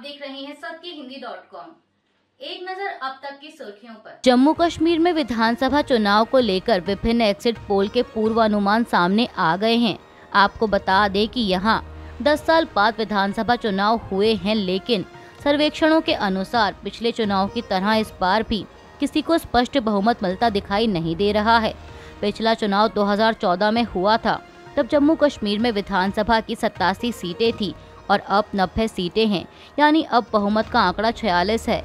देख रहे हैं सत्यहिंदी.com। एक नजर अब तक की सुर्खियों पर। जम्मू कश्मीर में विधानसभा चुनाव को लेकर विभिन्न एग्जिट पोल के पूर्वानुमान सामने आ गए हैं। आपको बता दें कि यहां 10 साल बाद विधानसभा चुनाव हुए हैं, लेकिन सर्वेक्षणों के अनुसार पिछले चुनाव की तरह इस बार भी किसी को स्पष्ट बहुमत मिलता दिखाई नहीं दे रहा है। पिछला चुनाव 2014 में हुआ था, तब जम्मू कश्मीर में विधानसभा की 87 सीटें थी और अब 90 सीटें हैं, यानी अब बहुमत का आंकड़ा 46 है।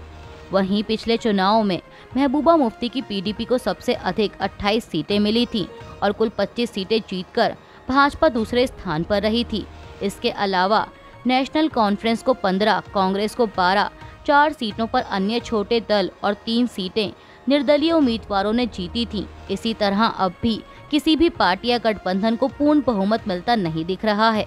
वहीं पिछले चुनाव में महबूबा मुफ्ती की पीडीपी को सबसे अधिक 28 सीटें मिली थीं और कुल 25 सीटें जीतकर भाजपा दूसरे स्थान पर रही थी। इसके अलावा नेशनल कॉन्फ्रेंस को 15, कांग्रेस को 12, 4 सीटों पर अन्य छोटे दल और 3 सीटें निर्दलीय उम्मीदवारों ने जीती थीं। इसी तरह अब भी किसी भी पार्टी या गठबंधन को पूर्ण बहुमत मिलता नहीं दिख रहा है।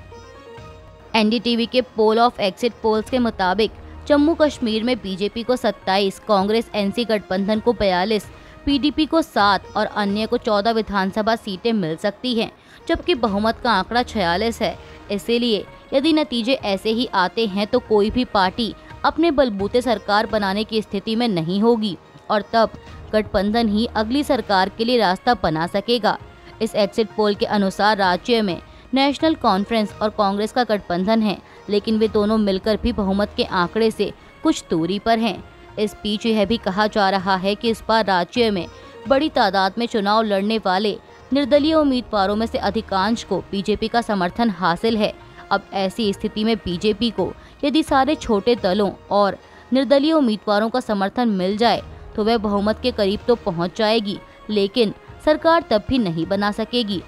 एनडीटीवी के पोल ऑफ एग्जिट पोल्स के मुताबिक जम्मू कश्मीर में बीजेपी को 27, कांग्रेस एनसी गठबंधन को 42, पीडीपी को 7 और अन्य को 14 विधानसभा सीटें मिल सकती हैं, जबकि बहुमत का आंकड़ा 46 है। इसीलिए यदि नतीजे ऐसे ही आते हैं तो कोई भी पार्टी अपने बलबूते सरकार बनाने की स्थिति में नहीं होगी और तब गठबंधन ही अगली सरकार के लिए रास्ता बना सकेगा। इस एग्जिट पोल के अनुसार राज्य में नेशनल कॉन्फ्रेंस और कांग्रेस का गठबंधन है, लेकिन वे दोनों मिलकर भी बहुमत के आंकड़े से कुछ दूरी पर हैं। इस बीच यह भी कहा जा रहा है कि इस बार राज्य में बड़ी तादाद में चुनाव लड़ने वाले निर्दलीय उम्मीदवारों में से अधिकांश को बीजेपी का समर्थन हासिल है। अब ऐसी स्थिति में बीजेपी को यदि सारे छोटे दलों और निर्दलीय उम्मीदवारों का समर्थन मिल जाए तो वह बहुमत के करीब तो पहुंच जाएगी, लेकिन सरकार तब भी नहीं बना सकेगी।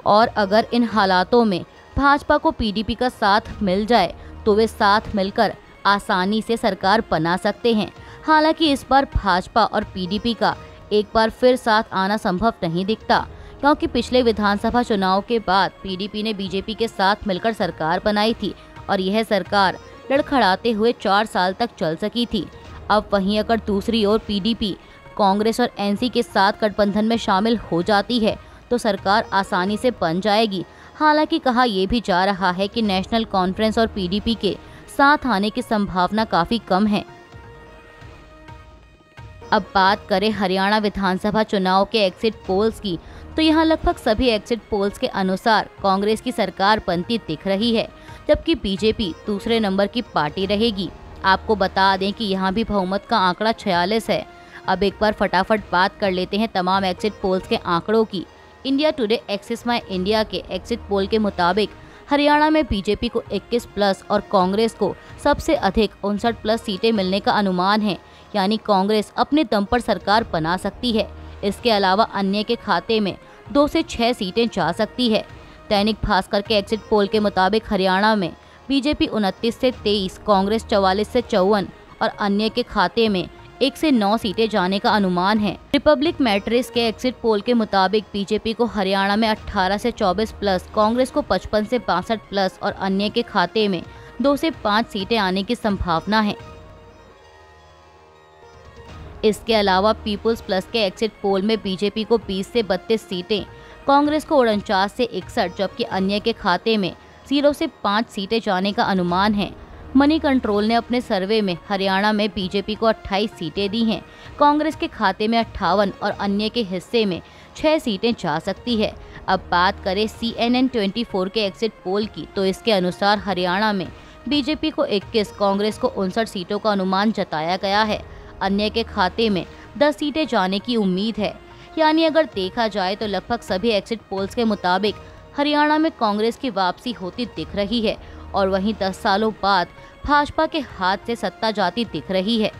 और अगर इन हालातों में भाजपा को पीडीपी का साथ मिल जाए तो वे साथ मिलकर आसानी से सरकार बना सकते हैं। हालांकि इस बार भाजपा और पीडीपी का एक बार फिर साथ आना संभव नहीं दिखता, क्योंकि पिछले विधानसभा चुनाव के बाद पीडीपी ने बीजेपी के साथ मिलकर सरकार बनाई थी और यह सरकार लड़खड़ाते हुए 4 साल तक चल सकी थी। अब वहीं अगर दूसरी ओर पीडीपी कांग्रेस और एनसी के साथ गठबंधन में शामिल हो जाती है तो सरकार आसानी से बन जाएगी। हालांकि कहा यह भी जा रहा है कि नेशनल कॉन्फ्रेंस और पीडीपी के साथ आने की संभावना काफी कम है। अब बात करें हरियाणा विधानसभा चुनाव के एग्जिट पोल्स की, तो यहाँ लगभग सभी एग्जिट पोल्स के अनुसार कांग्रेस की सरकार बनती दिख रही है, जबकि बीजेपी दूसरे नंबर की पार्टी रहेगी। आपको बता दें कि यहाँ भी बहुमत का आंकड़ा 46 है। अब एक बार फटाफट बात कर लेते हैं तमाम एग्जिट पोल्स के आंकड़ों की। इंडिया टुडे एक्सिस माई इंडिया के एग्जिट पोल के मुताबिक हरियाणा में बीजेपी को 21 प्लस और कांग्रेस को सबसे अधिक 59 प्लस सीटें मिलने का अनुमान है, यानी कांग्रेस अपने दम पर सरकार बना सकती है। इसके अलावा अन्य के खाते में 2 से 6 सीटें जा सकती है। दैनिक भास्कर के एग्जिट पोल के मुताबिक हरियाणा में बीजेपी 29 से 23, कांग्रेस 44 से 54 और अन्य के खाते में 1 से 9 सीटें जाने का अनुमान है। रिपब्लिक मैट्रिक्स के एग्जिट पोल के मुताबिक बीजेपी को हरियाणा में 18 से 24 प्लस, कांग्रेस को 55 से 62 प्लस और अन्य के खाते में 2 से 5 सीटें आने की संभावना है। इसके अलावा पीपुल्स प्लस के एग्जिट पोल में बीजेपी को 20 से 32 सीटें, कांग्रेस को 49 से 61, जबकि अन्य के खाते में 0 से 5 सीटें जाने का अनुमान है। मनी कंट्रोल ने अपने सर्वे में हरियाणा में बीजेपी को 28 सीटें दी हैं, कांग्रेस के खाते में 58 और अन्य के हिस्से में 6 सीटें जा सकती है। अब बात करें CNN 24 के एग्जिट पोल की, तो इसके अनुसार हरियाणा में बीजेपी को 21, कांग्रेस को 59 सीटों का अनुमान जताया गया है। अन्य के खाते में 10 सीटें जाने की उम्मीद है। यानी अगर देखा जाए तो लगभग सभी एग्जिट पोल्स के मुताबिक हरियाणा में कांग्रेस की वापसी होती दिख रही है और वहीं 10 सालों बाद भाजपा के हाथ से सत्ता जाती दिख रही है।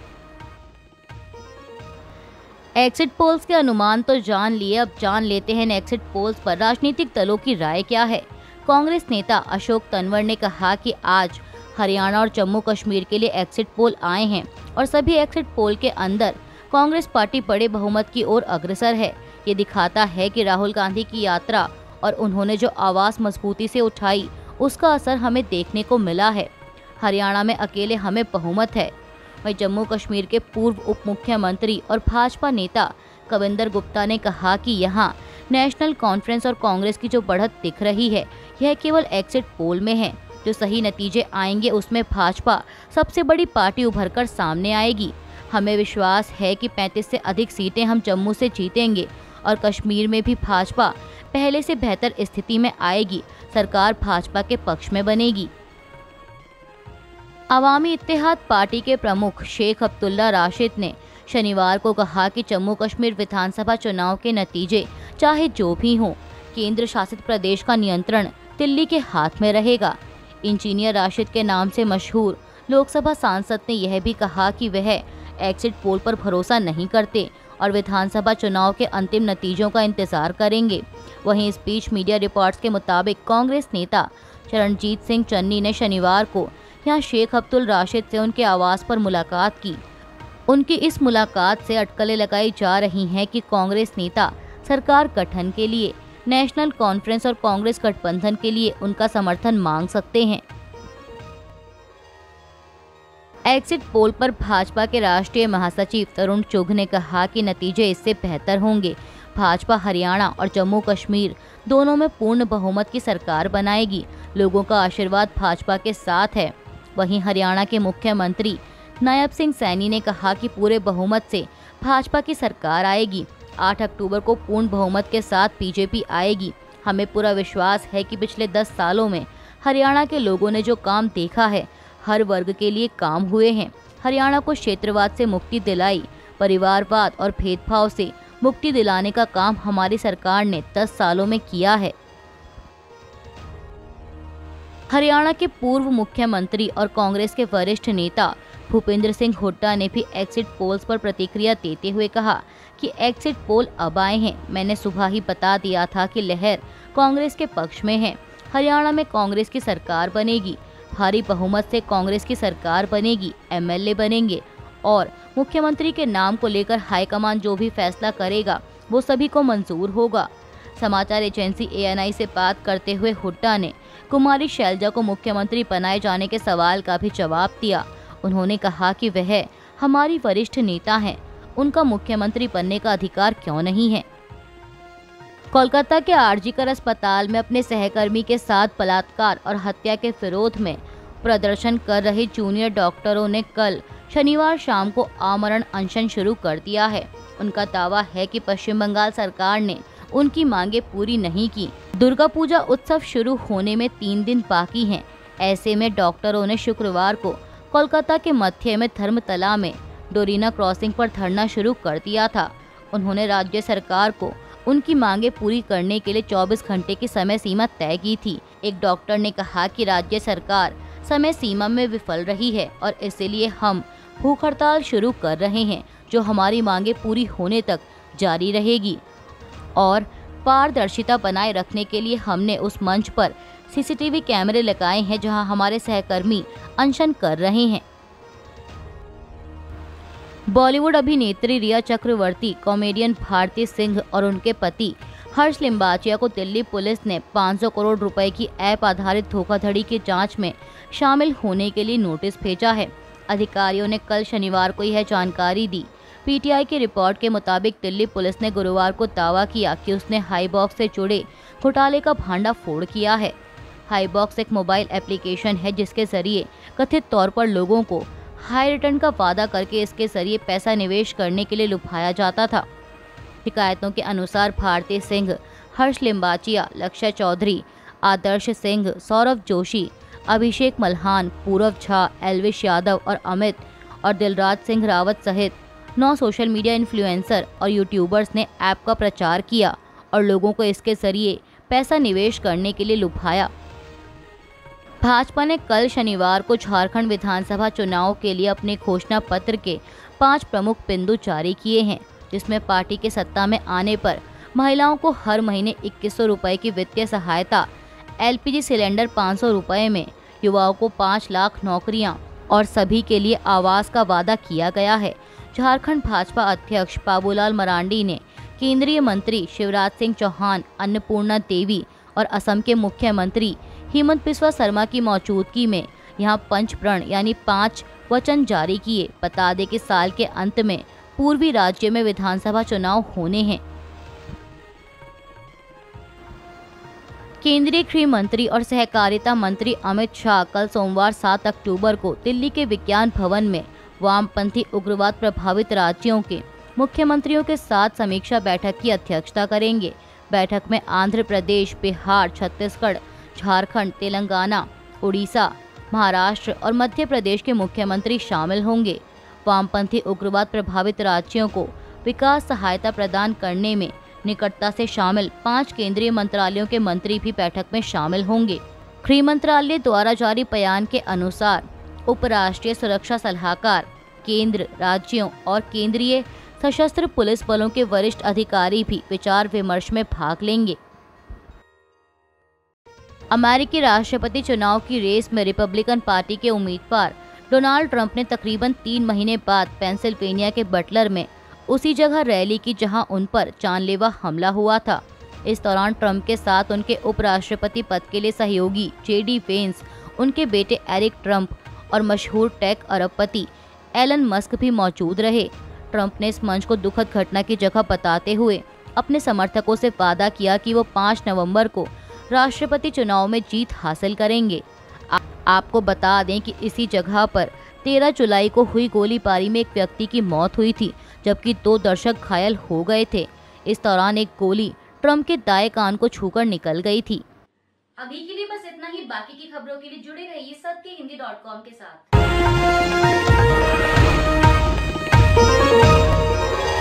एग्जिट पोल्स के अनुमान तो जान लिए, अब जान लेते हैं एग्जिट पोल्स पर राजनीतिक दलों की राय क्या है। कांग्रेस नेता अशोक तंवर ने कहा कि आज हरियाणा और जम्मू कश्मीर के लिए एग्जिट पोल आए हैं और सभी एग्जिट पोल के अंदर कांग्रेस पार्टी बड़े बहुमत की ओर अग्रसर है। ये दिखाता है कि राहुल गांधी की यात्रा और उन्होंने जो आवाज मजबूती से उठाई उसका असर हमें देखने को मिला है। हरियाणा में अकेले हमें बहुमत है। वहीं जम्मू कश्मीर के पूर्व उप मुख्यमंत्री और भाजपा नेता कविंदर गुप्ता ने कहा कि यहाँ नेशनल कॉन्फ्रेंस और कांग्रेस की जो बढ़त दिख रही है यह केवल एग्जिट पोल में है। जो सही नतीजे आएंगे उसमें भाजपा सबसे बड़ी पार्टी उभरकर सामने आएगी। हमें विश्वास है कि 35 से अधिक सीटें हम जम्मू से जीतेंगे और कश्मीर में भी भाजपा पहले से बेहतर स्थिति में आएगी। सरकार भाजपा के पक्ष में बनेगी। अवामी इत्तेहाद पार्टी के प्रमुख शेख अब्दुल्ला राशिद ने शनिवार को कहा कि जम्मू कश्मीर विधानसभा चुनाव के नतीजे चाहे जो भी हों, केंद्र शासित प्रदेश का नियंत्रण दिल्ली के हाथ में रहेगा। इंजीनियर राशिद के नाम से मशहूर लोकसभा सांसद ने यह भी कहा कि वह एग्जिट पोल पर भरोसा नहीं करते और विधानसभा चुनाव के अंतिम नतीजों का इंतजार करेंगे। वहीं इस बीच मीडिया रिपोर्ट्स के मुताबिक कांग्रेस नेता चरणजीत सिंह चन्नी ने शनिवार को यहां शेख अब्दुल राशिद से उनके आवास पर मुलाकात की। उनकी इस मुलाकात से अटकलें लगाई जा रही हैं कि कांग्रेस नेता सरकार गठन के लिए नेशनल कॉन्फ्रेंस और कांग्रेस गठबंधन के लिए उनका समर्थन मांग सकते हैं। एग्जिट पोल पर भाजपा के राष्ट्रीय महासचिव तरुण चुघ ने कहा कि नतीजे इससे बेहतर होंगे। भाजपा हरियाणा और जम्मू कश्मीर दोनों में पूर्ण बहुमत की सरकार बनाएगी। लोगों का आशीर्वाद भाजपा के साथ है। वहीं हरियाणा के मुख्यमंत्री नायब सिंह सैनी ने कहा कि पूरे बहुमत से भाजपा की सरकार आएगी। 8 अक्टूबर को पूर्ण बहुमत के साथ बीजेपी आएगी। हमें पूरा विश्वास है कि पिछले 10 सालों में हरियाणा के लोगों ने जो काम देखा है, हर वर्ग के लिए काम हुए हैं। हरियाणा को क्षेत्रवाद से मुक्ति दिलाई, परिवारवाद और भेदभाव से मुक्ति दिलाने का काम हमारी सरकार ने 10 सालों में किया है। हरियाणा के पूर्व मुख्यमंत्री और कांग्रेस के वरिष्ठ नेता भूपेंद्र सिंह हुड्डा ने भी एग्जिट पोल्स पर प्रतिक्रिया देते हुए कहा कि एग्जिट पोल अब आए हैं। मैंने सुबह ही बता दिया था कि लहर कांग्रेस के पक्ष में है। हरियाणा में कांग्रेस की सरकार बनेगी। भारी बहुमत से कांग्रेस की सरकार बनेगी। एमएलए बनेंगे और मुख्यमंत्री के नाम को लेकर हाईकमान जो भी फैसला करेगा वो सभी को मंजूर होगा। समाचार एजेंसी एएनआई से बात करते हुए हुड्डा ने कुमारी शैलजा को मुख्यमंत्री बनाए जाने के सवाल का भी जवाब दिया। उन्होंने कहा कि वह हमारी वरिष्ठ नेता हैं, उनका मुख्यमंत्री बनने का अधिकार क्यों नहीं है। कोलकाता के आरजीकर अस्पताल में अपने सहकर्मी के साथ बलात्कार और हत्या के विरोध में प्रदर्शन कर रहे जूनियर डॉक्टरों ने कल शनिवार शाम को आमरण अनशन शुरू कर दिया है। उनका दावा है कि पश्चिम बंगाल सरकार ने उनकी मांगे पूरी नहीं की। दुर्गा पूजा उत्सव शुरू होने में 3 दिन बाकी हैं। ऐसे में डॉक्टरों ने शुक्रवार को कोलकाता के मध्य में धर्मतला में डोरीना क्रॉसिंग पर धरना शुरू कर दिया था। उन्होंने राज्य सरकार को उनकी मांगे पूरी करने के लिए 24 घंटे की समय सीमा तय की थी। एक डॉक्टर ने कहा कि राज्य सरकार समय सीमा में विफल रही है और इसलिए हम भूख हड़ताल शुरू कर रहे हैं, जो हमारी मांगे पूरी होने तक जारी रहेगी। और पारदर्शिता बनाए रखने के लिए हमने उस मंच पर सीसीटीवी कैमरे लगाए हैं जहां हमारे सहकर्मी अनशन कर रहे हैं। बॉलीवुड अभिनेत्री रिया चक्रवर्ती, कॉमेडियन भारती सिंह और उनके पति हर्ष लिम्बाचिया को दिल्ली पुलिस ने 500 करोड़ रुपए की ऐप आधारित धोखाधड़ी की जांच में शामिल होने के लिए नोटिस भेजा है। अधिकारियों ने कल शनिवार को यह जानकारी दी। पीटीआई की रिपोर्ट के मुताबिक दिल्ली पुलिस ने गुरुवार को दावा किया कि उसने हाईबॉक्स से जुड़े घोटाले का भांडाफोड़ किया है। हाईबॉक्स एक मोबाइल एप्लीकेशन है जिसके जरिए कथित तौर पर लोगों को हाई रिटर्न का वादा करके इसके जरिए पैसा निवेश करने के लिए लुभाया जाता था। शिकायतों के अनुसार भारती सिंह, हर्ष लिम्बाचिया, लक्ष्य चौधरी, आदर्श सिंह, सौरभ जोशी, अभिषेक मल्हान, पूरव झा, एल्विश यादव और अमित और दिलराज सिंह रावत सहित 9 सोशल मीडिया इन्फ्लुएंसर और यूट्यूबर्स ने ऐप का प्रचार किया और लोगों को इसके जरिए पैसा निवेश करने के लिए लुभाया। भाजपा ने कल शनिवार को झारखंड विधानसभा चुनाव के लिए अपने घोषणा पत्र के 5 प्रमुख बिंदु जारी किए हैं, जिसमें पार्टी के सत्ता में आने पर महिलाओं को हर महीने 2100 रुपए की वित्तीय सहायता, एलपीजी सिलेंडर 500 रुपए में, युवाओं को 5 लाख नौकरियां और सभी के लिए आवास का वादा किया गया है। झारखंड भाजपा अध्यक्ष बाबूलाल मरांडी ने केंद्रीय मंत्री शिवराज सिंह चौहान, अन्नपूर्णा देवी और असम के मुख्यमंत्री हेमंत बिस्वा शर्मा की मौजूदगी में यहां पंचप्रण यानी 5 वचन जारी किए। बता दें कि साल के अंत में पूर्वी राज्य में विधानसभा चुनाव होने हैं। केंद्रीय गृह मंत्री और सहकारिता मंत्री अमित शाह कल सोमवार 7 अक्टूबर को दिल्ली के विज्ञान भवन में वामपंथी उग्रवाद प्रभावित राज्यों के मुख्यमंत्रियों के साथ समीक्षा बैठक की अध्यक्षता करेंगे। बैठक में आंध्र प्रदेश, बिहार, छत्तीसगढ़, झारखंड, तेलंगाना, उड़ीसा, महाराष्ट्र और मध्य प्रदेश के मुख्यमंत्री शामिल होंगे। वामपंथी उग्रवाद प्रभावित राज्यों को विकास सहायता प्रदान करने में निकटता से शामिल 5 केंद्रीय मंत्रालयों के मंत्री भी बैठक में शामिल होंगे। गृह मंत्रालय द्वारा जारी बयान के अनुसार उपराष्ट्रीय सुरक्षा सलाहकार, केंद्र, राज्यों और केंद्रीय सशस्त्र पुलिस बलों के वरिष्ठ अधिकारी भी विचार विमर्श में भाग लेंगे। अमेरिकी राष्ट्रपति चुनाव की रेस में रिपब्लिकन पार्टी के उम्मीदवार डोनाल्ड ट्रंप ने तकरीबन 3 महीने बाद पेंसिल्वेनिया के बटलर में उसी जगह रैली की जहां उन पर जानलेवा हमला हुआ था। इस दौरान ट्रंप के साथ उनके उपराष्ट्रपति पद के लिए सहयोगी जेडी वेंस, उनके बेटे एरिक ट्रंप और मशहूर टेक अरबपति एलन मस्क भी मौजूद रहे। ट्रंप ने इस मंच को दुखद घटना की जगह बताते हुए अपने समर्थकों से वादा किया कि वो 5 नवंबर को राष्ट्रपति चुनाव में जीत हासिल करेंगे। आपको बता दें कि इसी जगह पर 13 जुलाई को हुई गोलीबारी में एक व्यक्ति की मौत हुई थी, जबकि 2 दर्शक घायल हो गए थे। इस दौरान एक गोली ट्रंप के दाएं कान को छूकर निकल गई थी। अभी के लिए बस इतना ही। बाकी की खबरों के लिए जुड़े रहिए सत्य हिंदी.com के साथ।